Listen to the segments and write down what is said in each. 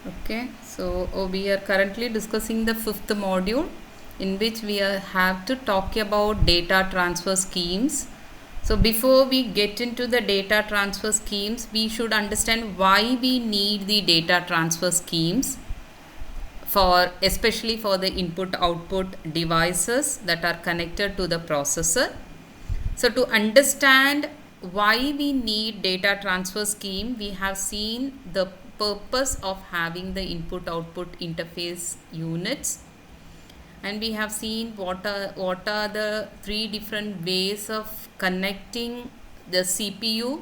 Okay, so we are currently discussing the fifth module in which have to talk about data transfer schemes. So before we get into the data transfer schemes, we should understand why we need the data transfer schemes, for especially for the input output devices that are connected to the processor. So to understand why we need data transfer scheme, we have seen the purpose of having the input output interface units, and we have seen what are the three different ways of connecting the CPU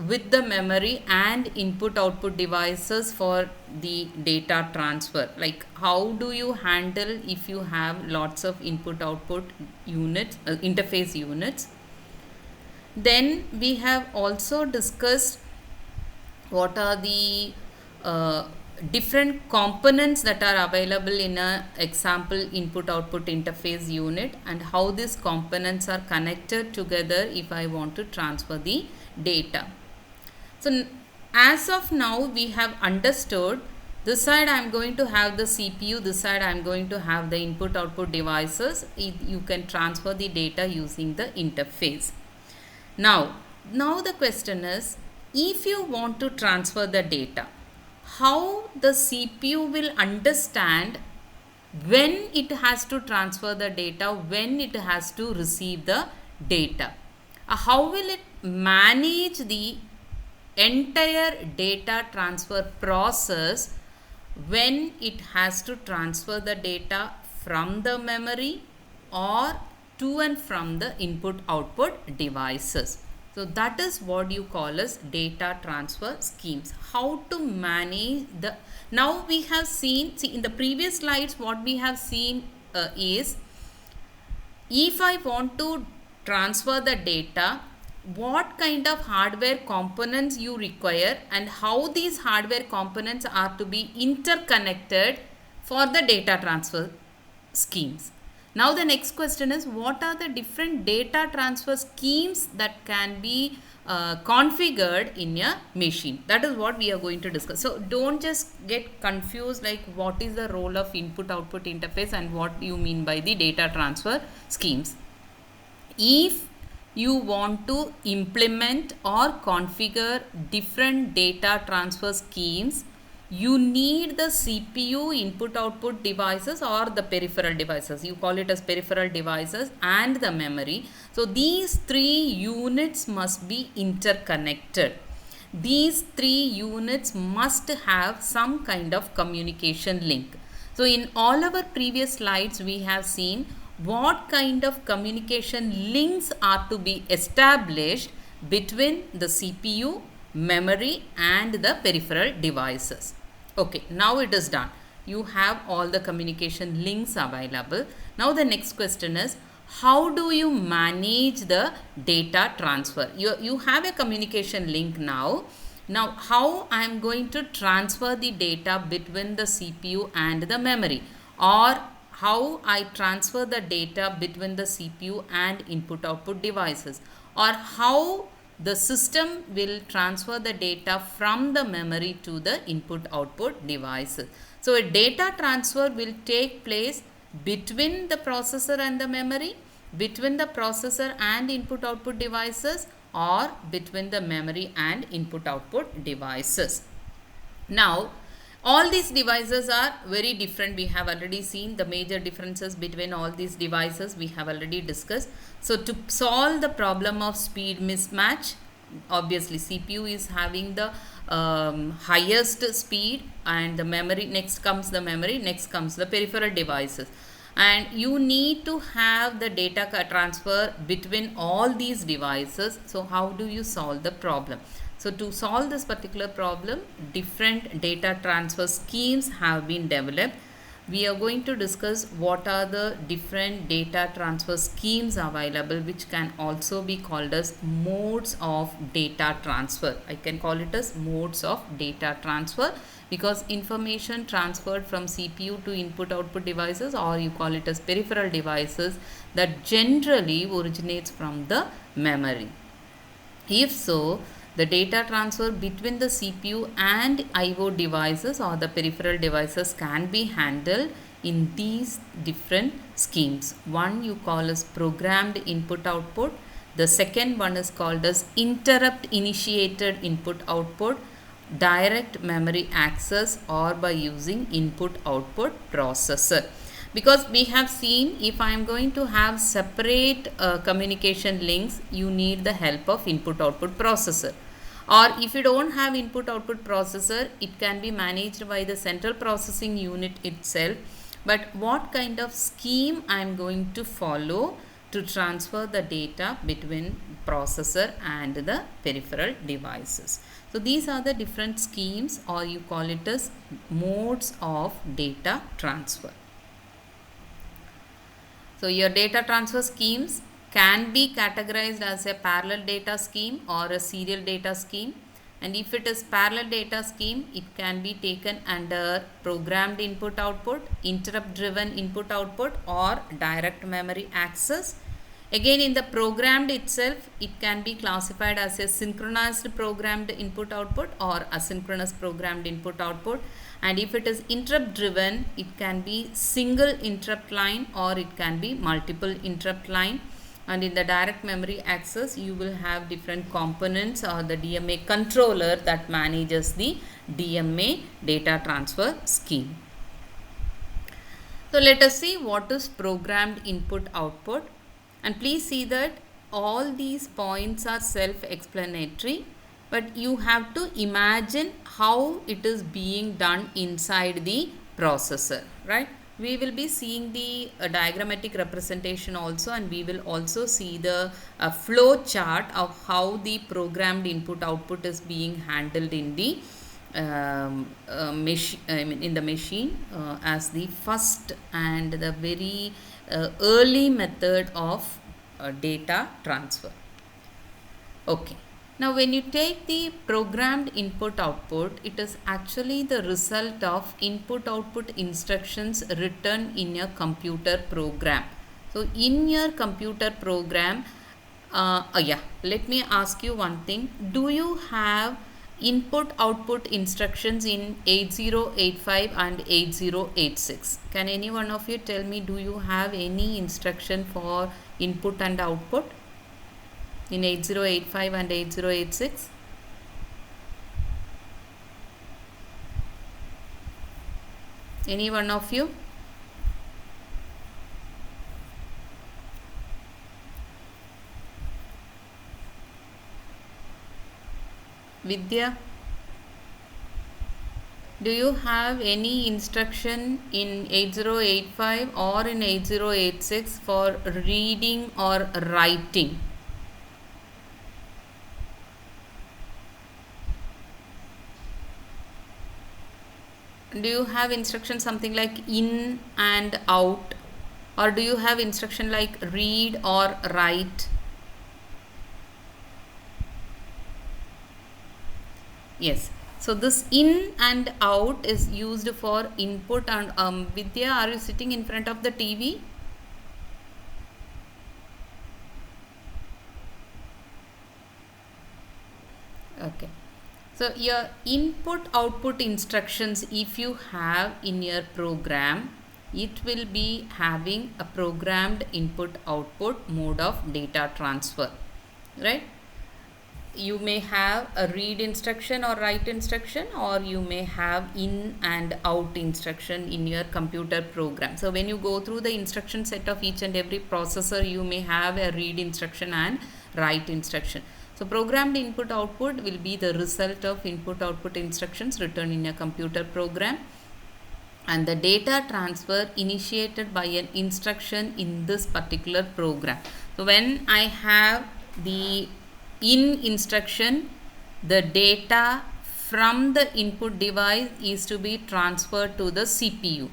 with the memory and input output devices for the data transfer. Like, how do you handle if you have lots of input output units, interface units. Then we have also discussed what are the different components that are available in a example input output interface unit, and how these components are connected together if I want to transfer the data. So as of now we have understood, this side I am going to have the CPU, this side I am going to have the input output devices. You can transfer the data using the interface. Now the question is, if you want to transfer the data, how the CPU will understand when it has to transfer the data, when it has to receive the data? How will it manage the entire data transfer process when it has to transfer the data from the memory or to and from the input output devices? So that is what you call as data transfer schemes. How to manage the, now we have seen, see in the previous slides what we have seen is, if I want to transfer the data, what kind of hardware components you require and how these hardware components are to be interconnected for the data transfer schemes. Now the next question is, what are the different data transfer schemes that can be configured in a machine? That is what we are going to discuss. So don't just get confused like what is the role of input output interface and what you mean by the data transfer schemes. If you want to implement or configure different data transfer schemes, you need the CPU input output devices or the peripheral devices. You call it as peripheral devices and the memory. So these three units must be interconnected. These three units must have some kind of communication link. So in all our previous slides we have seen what kind of communication links are to be established between the CPU, memory and the peripheral devices. Okay, now it is done. You have all the communication links available. Now the next question is, how do you manage the data transfer? You have a communication link now. Now how I am going to transfer the data between the CPU and the memory, or how I transfer the data between the CPU and input output devices, or how the system will transfer the data from the memory to the input output devices. So a data transfer will take place between the processor and the memory, between the processor and input output devices, or between the memory and input output devices. Now all these devices are very different. We have already seen the major differences between all these devices. We have already discussed. So to solve the problem of speed mismatch, obviously CPU is having the highest speed, and the memory, next comes the memory, next comes the peripheral devices, and you need to have the data transfer between all these devices. So how do you solve the problem? So to solve this particular problem, different data transfer schemes have been developed. We are going to discuss what are the different data transfer schemes available, which can also be called as modes of data transfer. I can call it as modes of data transfer because information transferred from CPU to input output devices, or you call it as peripheral devices, that generally originates from the memory. If so, The data transfer between the CPU and IO devices or the peripheral devices can be handled in these different schemes. One you call as programmed input output. The second one is called as interrupt initiated input output, direct memory access, or by using input output processor. Because we have seen, if I am going to have separate communication links, you need the help of input output processor. Or if you don't have input output processor, it can be managed by the central processing unit itself. But what kind of scheme I am going to follow to transfer the data between processor and the peripheral devices? So these are the different schemes, or you call it as modes of data transfer. So your data transfer schemes can be categorized as a parallel data scheme or a serial data scheme. And if it is parallel data scheme, it can be taken under programmed input output, interrupt driven input output, or direct memory access. Again, in the programmed itself, it can be classified as a synchronized programmed input output or asynchronous programmed input output. And if it is interrupt driven, it can be single interrupt line or it can be multiple interrupt line. And in the direct memory access, you will have different components or the DMA controller that manages the DMA data transfer scheme. So let us see what is programmed input output. And please see that all these points are self-explanatory, but you have to imagine how it is being done inside the processor, right? We will be seeing the diagrammatic representation also, and we will also see the flow chart of how the programmed input output is being handled in the machine as the first and the very early method of data transfer. Okay. Now when you take the programmed input output, it is actually the result of input output instructions written in a computer program. So in your computer program, let me ask you one thing. Do you have input output instructions in 8085 and 8086? Can any one of you tell me, do you have any instruction for input and output in 8085 and 8086? Any one of you? Vidya, do you have any instruction in 8085 or in 8086 for reading or writing? Do you have instruction something like in and out, or do you have instruction like read or write? Yes. So this in and out is used for input. And Vidya, are you sitting in front of the TV? Okay. So your input output instructions, if you have in your program, it will be having a programmed input output mode of data transfer, right? You may have a read instruction or write instruction, or you may have in and out instruction in your computer program. So when you go through the instruction set of each and every processor, you may have a read instruction and write instruction. So programmed input output will be the result of input output instructions written in a computer program, and the data transfer initiated by an instruction in this particular program. So when I have the in instruction, the data from the input device is to be transferred to the CPU.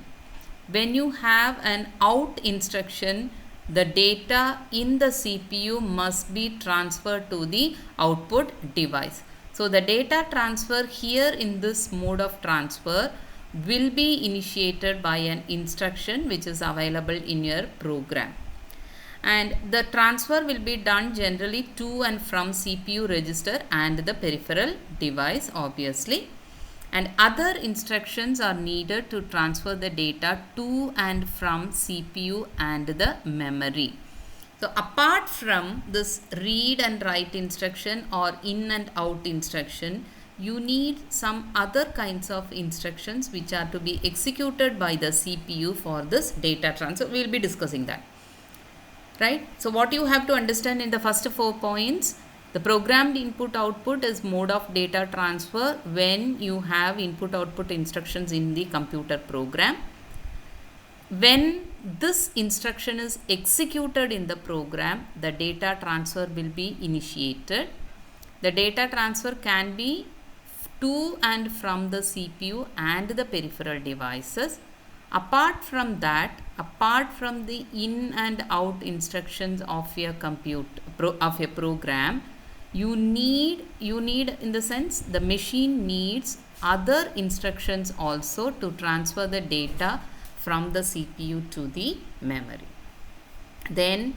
When you have an out instruction, the data in the CPU must be transferred to the output device. So the data transfer here in this mode of transfer will be initiated by an instruction which is available in your program. and the transfer will be done generally to and from CPU register and the peripheral device obviously, and other instructions are needed to transfer the data to and from CPU and the memory. So apart from this read and write instruction or in and out instruction, you need some other kinds of instructions which are to be executed by the CPU for this data transfer. We will be discussing that. Right? So what you have to understand in the first 4 points, the programmed input output is mode of data transfer when you have input output instructions in the computer program. When this instruction is executed in the program, the data transfer will be initiated. The data transfer can be to and from the CPU and the peripheral devices. Apart from that, apart from the in and out instructions of your program, you need in the sense the machine needs other instructions also to transfer the data from the CPU to the memory. Then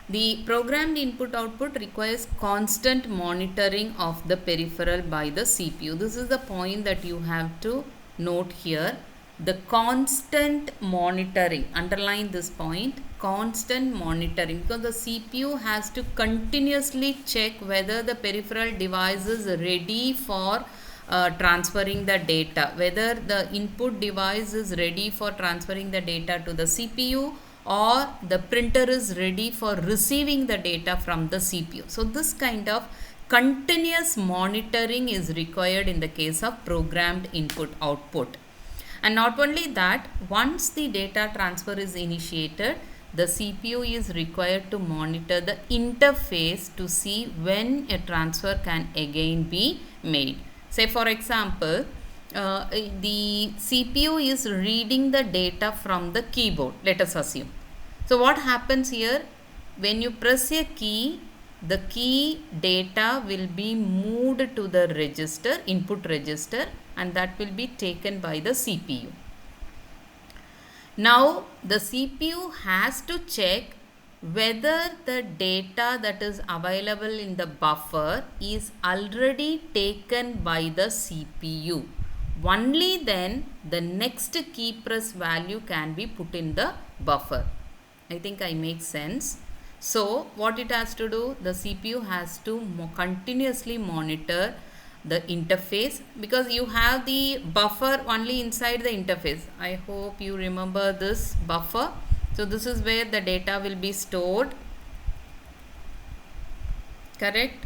the programmed input output requires constant monitoring of the peripheral by the CPU. This is the point that you have to note here. The constant monitoring, underline this point, constant monitoring, because the CPU has to continuously check whether the peripheral device is ready for transferring the data, whether the input device is ready for transferring the data to the CPU or the printer is ready for receiving the data from the CPU. So this kind of continuous monitoring is required in the case of programmed input output. And not only that, once the data transfer is initiated, the CPU is required to monitor the interface to see when a transfer can again be made. Say for example, the CPU is reading the data from the keyboard, let us assume. So what happens here, when you press a key, the key data will be moved to the register, input register, and that will be taken by the CPU. Now the CPU has to check whether the data that is available in the buffer is already taken by the CPU. Only then the next key press value can be put in the buffer. I think I make sense. So what it has to do, the CPU has to continuously monitor the interface, because you have the buffer only inside the interface. I hope you remember this buffer. So this is where the data will be stored, correct?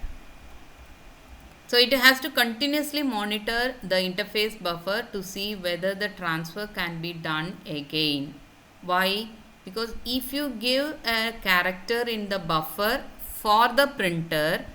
So it has to continuously monitor the interface buffer to see whether the transfer can be done again. Why? Because if you give a character in the buffer for the printer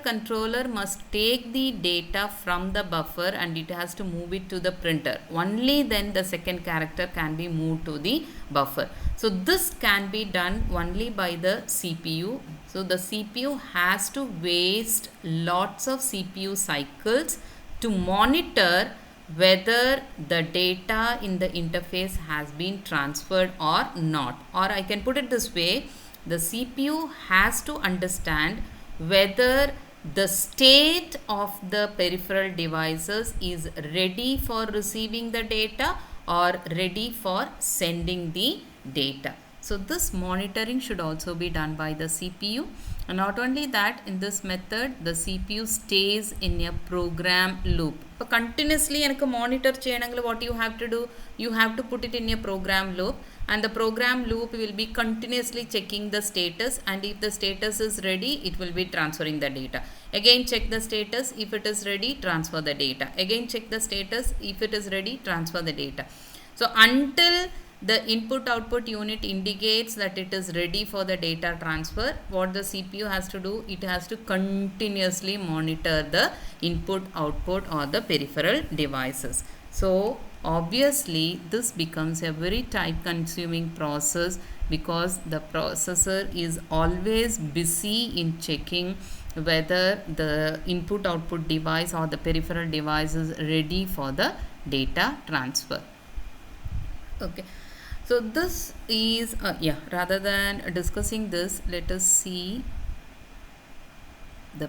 controller must take the data from the buffer and it has to move it to the printer. Only then the second character can be moved to the buffer. So this can be done only by the CPU. So the CPU has to waste lots of CPU cycles to monitor whether the data in the interface has been transferred or not. Or I can put it this way, the CPU has to understand whether the state of the peripheral devices is ready for receiving the data or ready for sending the data. So this monitoring should also be done by the CPU. And not only that, in this method the CPU stays in a program loop. So continuously monitor cheyanangala, what you have to do, you have to put it in a program loop, and the program loop will be continuously checking the status, and if the status is ready, it will be transferring the data. Again check the status, if it is ready, transfer the data. Again check the status, if it is ready, transfer the data. So until the input output unit indicates that it is ready for the data transfer, what the CPU has to do, it has to continuously monitor the input output or the peripheral devices. So obviously this becomes a very time consuming process, because the processor is always busy in checking whether the input output device or the peripheral device is ready for the data transfer. Okay. So this is rather than discussing this, let us see the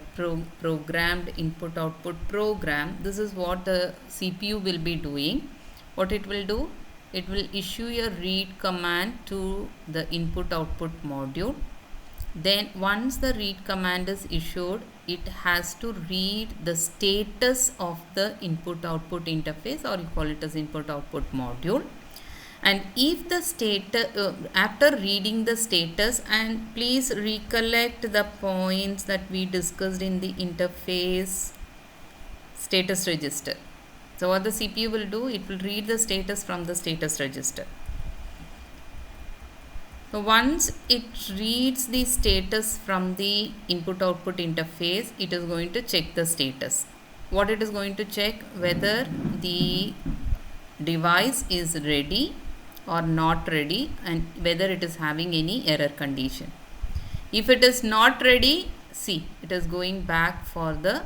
programmed input output program. This is what the CPU will be doing. What it will do, it will issue a read command to the input output module. Then once the read command is issued, it has to read the status of the input output interface, or you call it as input output module. And if the status after reading the status, and please recollect the points that we discussed in the interface status register. So what the CPU will do, it will read the status from the status register. So once it reads the status from the input output interface, it is going to check the status. What it is going to check, whether the device is ready or not ready, and whether it is having any error condition. If it is not ready, see, it is going back for the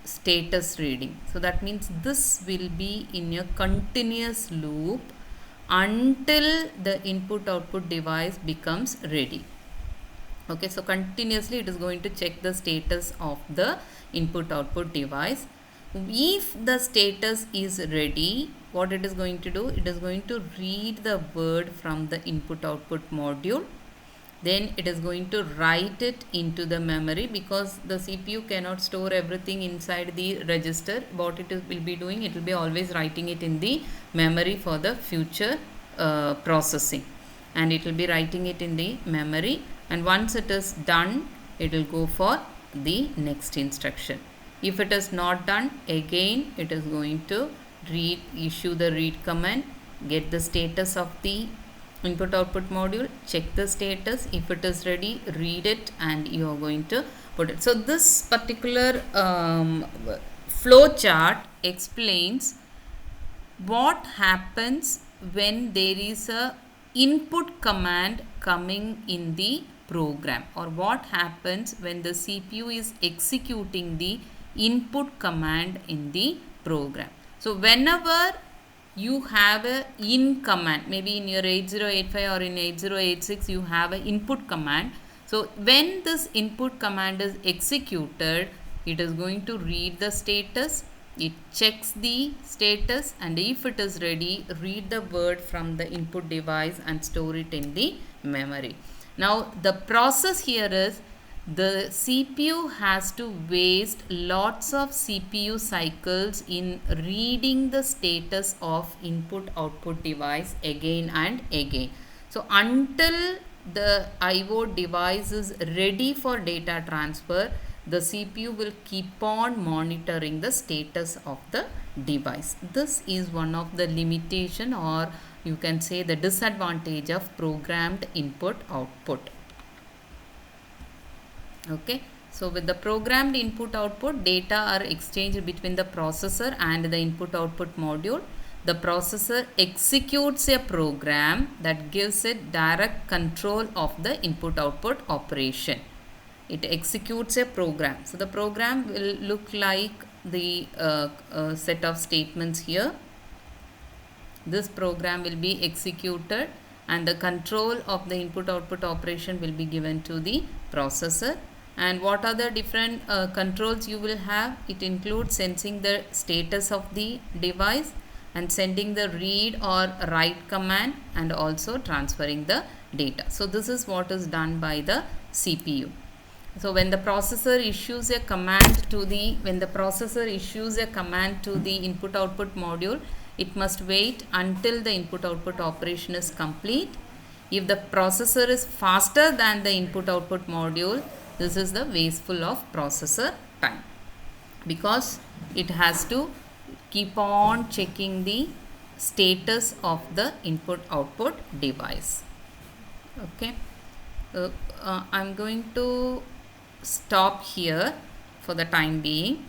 status reading. So that means this will be in a continuous loop until the input output device becomes ready. Okay, so continuously it is going to check the status of the input output device. If the status is ready, what it is going to do, it is going to read the word from the input output module. Then it is going to write it into the memory, because the CPU cannot store everything inside the register. What it will be doing, it will be always writing it in the memory for the future processing, and it will be writing it in the memory, and once it is done, it will go for the next instruction. If it is not done, again it is going to issue the read command, get the status of the input output module, check the status. If it is ready, read it, and you are going to put it. So this particular flow chart explains what happens when there is a input command coming in the program, or what happens when the CPU is executing the input command in the program. So whenever you have a in command, maybe in your 8085 or in 8086 you have an input command. So when this input command is executed, it is going to read the status, it checks the status, and if it is ready, read the word from the input device and store it in the memory. Now the process here is, the CPU has to waste lots of CPU cycles in reading the status of input output device again and again. So until the IO device is ready for data transfer, the CPU will keep on monitoring the status of the device. This is one of the limitation, or you can say the disadvantage, of programmed input output. Okay, so with the programmed input output, data are exchanged between the processor and the input output module. The processor executes a program that gives it direct control of the input output operation. It executes a program. So the program will look like the set of statements here. This program will be executed, and the control of the input output operation will be given to the processor. And what are the different controls you will have? It includes sensing the status of the device, and sending the read or write command, and also transferring the data. So this is what is done by the CPU. So when the processor issues a command to the input output module, it must wait until the input output operation is complete. If the processor is faster than the input output module, this is the wasteful of processor time, because it has to keep on checking the status of the input output device. Okay, I'm going to stop here for the time being.